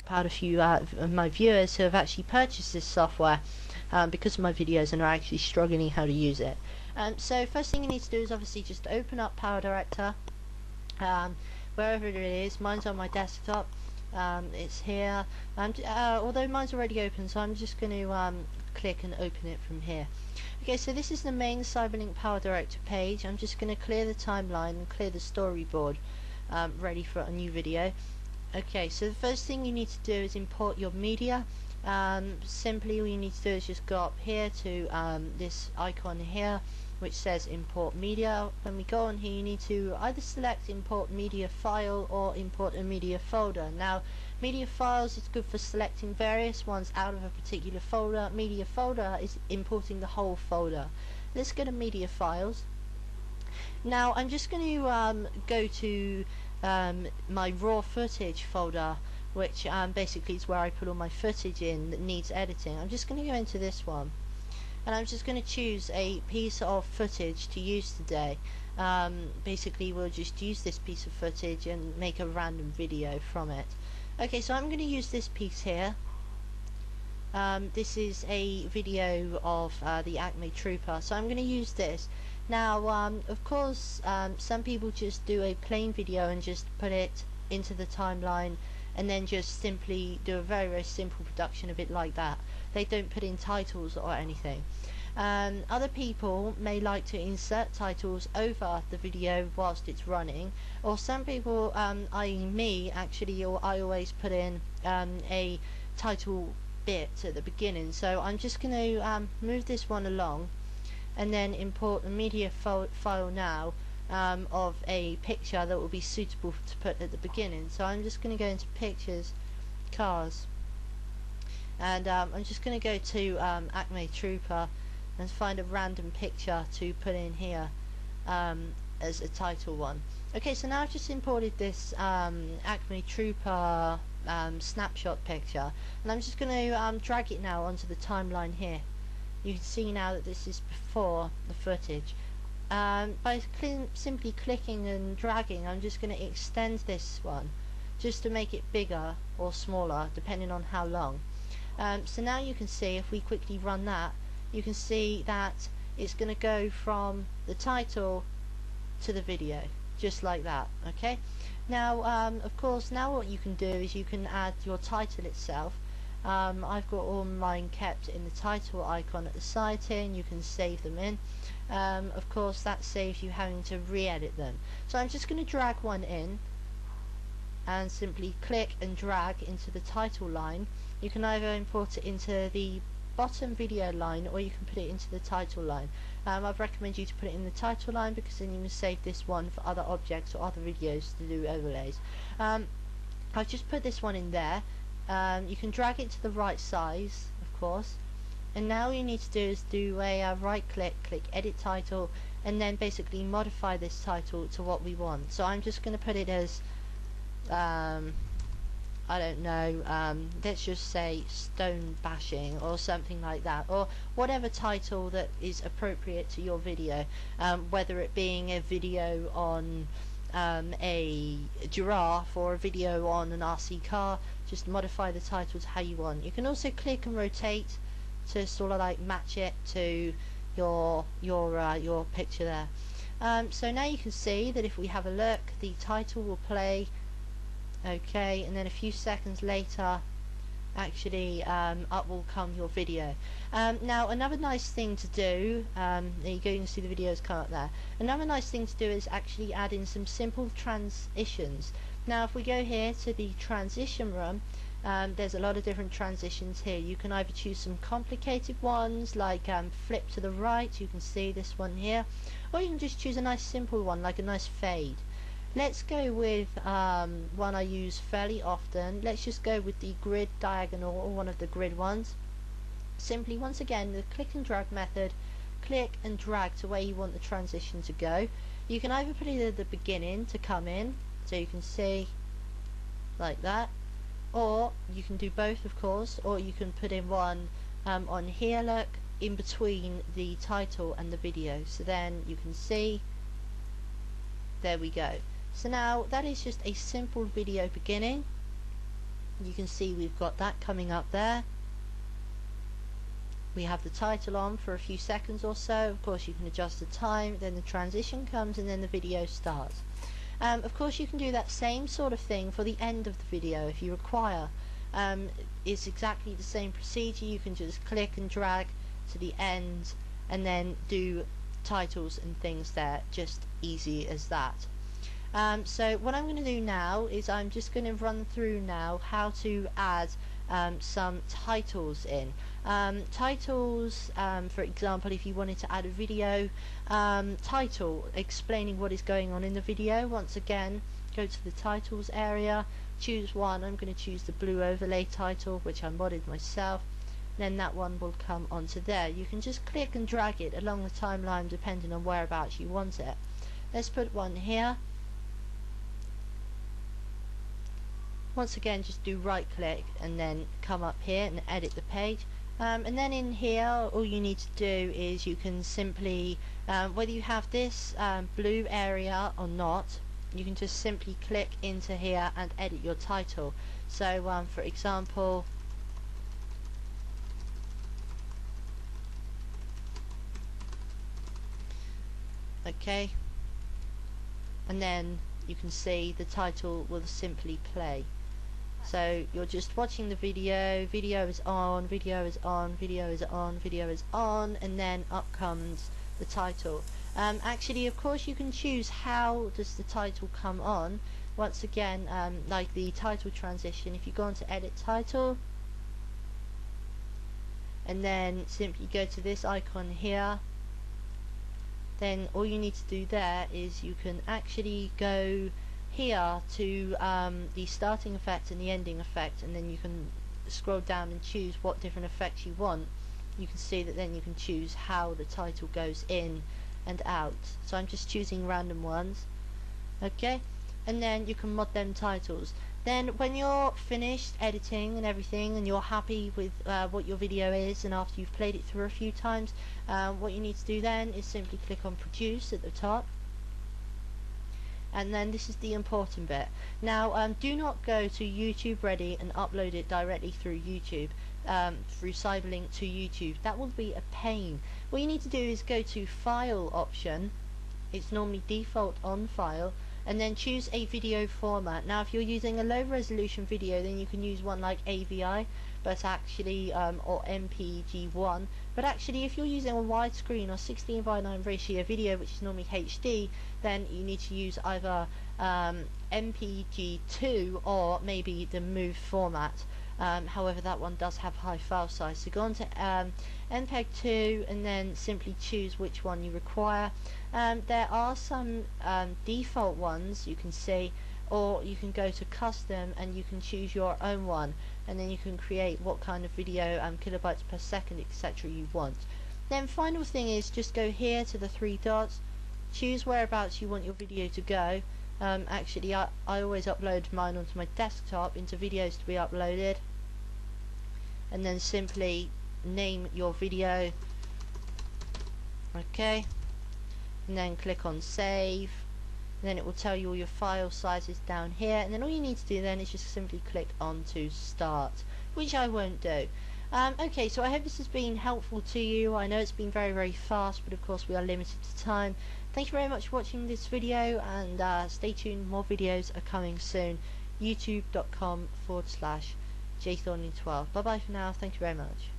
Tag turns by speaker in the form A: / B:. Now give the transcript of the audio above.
A: out a few of my viewers who have actually purchased this software because of my videos and are actually struggling how to use it. So first thing you need to do is obviously just open up Power Director, wherever it is. Mine's on my desktop. It's here. Although mine's already open, so I'm just going to click and open it from here. Okay, so this is the main Cyberlink Power Director page. I'm just going to clear the timeline and clear the storyboard, ready for a new video. Okay, so the first thing you need to do is import your media. Simply all you need to do is just go up here to this icon here which says import media. When we go on here, you need to either select import media file or import a media folder. Now media files is good for selecting various ones out of a particular folder. Media folder is importing the whole folder. Let's go to media files. Now I'm just going to go to my raw footage folder, which basically is where I put all my footage in that needs editing. I'm just going to go into this one, and I'm just going to choose a piece of footage to use today. Basically we'll just use this piece of footage and make a random video from it. Okay, so I'm going to use this piece here. This is a video of the Acme Trooper, so I'm going to use this. Now of course some people just do a plain video and just put it into the timeline and then just simply do a very simple production of it like that. They don't put in titles or anything. Other people may like to insert titles over the video whilst it's running, or some people, i.e. me actually, or I always put in a title bit at the beginning. So I'm just going to move this one along and then import a media file now of a picture that will be suitable to put at the beginning. So I'm just going to go into pictures, cars, and I'm just going to go to Acme Trooper and find a random picture to put in here as a title one. Okay, so now I've just imported this Acme Trooper snapshot picture, and I'm just going to drag it now onto the timeline here. You can see now that this is before the footage. By simply clicking and dragging, I'm just going to extend this one just to make it bigger or smaller depending on how long. So now you can see, if we quickly run that, you can see that it's going to go from the title to the video, just like that. Okay, now of course now what you can do is you can add your title itself. I've got all mine kept in the title icon at the side here, and you can save them in. Of course that saves you having to re-edit them. So I'm just going to drag one in and simply click and drag into the title line. You can either import it into the bottom video line or you can put it into the title line. I'd recommend you to put it in the title line because then you can save this one for other objects or other videos to do overlays. I've just put this one in there. You can drag it to the right size, of course, and now all you need to do is do a right click, click edit title, and then basically modify this title to what we want. So I'm just going to put it as I don't know, let's just say stone bashing or something like that, or whatever title that is appropriate to your video, whether it being a video on a giraffe or a video on an RC car. Just modify the title to how you want. You can also click and rotate to sort of like match it to your picture there. So now you can see that if we have a look, the title will play. Okay, and then a few seconds later actually up will come your video. Now another nice thing to do, there you go, you can see the videos come up there. Another nice thing to do is actually add in some simple transitions. Now if we go here to the transition room, there's a lot of different transitions here. You can either choose some complicated ones like flip to the right, you can see this one here, or you can just choose a nice simple one like a nice fade. Let's go with one I use fairly often. Let's just go with the grid diagonal, or one of the grid ones. Simply, once again, the click and drag method, click and drag to where you want the transition to go. You can either put it at the beginning to come in, so you can see like that, or you can do both of course, or you can put in one on here, look, in between the title and the video, so then you can see, there we go. So now that is just a simple video beginning. You can see we've got that coming up there. We have the title on for a few seconds or so. Of course you can adjust the time, then the transition comes, and then the video starts. Of course you can do that same sort of thing for the end of the video if you require. It's exactly the same procedure. You can just click and drag to the end and then do titles and things there, just easy as that. So what I'm going to do now is I'm just going to run through now how to add some titles in. Titles, for example, if you wanted to add a video title explaining what is going on in the video, once again go to the titles area, choose one. I'm going to choose the blue overlay title, which I modded myself. Then that one will come onto there. You can just click and drag it along the timeline depending on whereabouts you want it. Let's put one here. Once again, just do right click and then come up here and edit the page. And then in here all you need to do is you can simply, whether you have this blue area or not, you can just simply click into here and edit your title. So for example, okay, and then you can see the title will simply play. So you're just watching the video, video is on, video is on, video is on, video is on, and then up comes the title. Actually, of course, you can choose how does the title come on. Once again, like the title transition, if you go on to edit title, and then simply go to this icon here, then all you need to do there is you can actually go here to the starting effect and the ending effect, and then you can scroll down and choose what different effects you want. You can see that then you can choose how the title goes in and out. So I'm just choosing random ones, okay, and then you can mod them titles. Then when you're finished editing and everything and you're happy with what your video is, and after you've played it through a few times, what you need to do then is simply click on produce at the top. And then this is the important bit. Now do not go to YouTube Ready and upload it directly through YouTube, through Cyberlink to YouTube. That will be a pain. What you need to do is go to File option. It's normally default on File, and then choose a video format. Now if you're using a low resolution video, then you can use one like AVI, but actually or MPG1, but actually if you're using a widescreen or 16:9 ratio video, which is normally HD, then you need to use either MPG2 or maybe the MOV format. However, that one does have high file size. So go on to MPEG-2 and then simply choose which one you require. There are some default ones you can see, or you can go to custom and you can choose your own one, and then you can create what kind of video, kilobytes per second, etc. you want. Then final thing is just go here to the three dots, choose whereabouts you want your video to go. Actually I always upload mine onto my desktop into videos to be uploaded, and then simply name your video, okay, and then click on save. Then it will tell you all your file sizes down here, and then all you need to do then is just simply click on to start, which I won't do. Okay, so I hope this has been helpful to you. I know it's been very, very fast, but of course we are limited to time. Thank you very much for watching this video, and stay tuned, more videos are coming soon. youtube.com/jthorny12. Bye bye for now, thank you very much.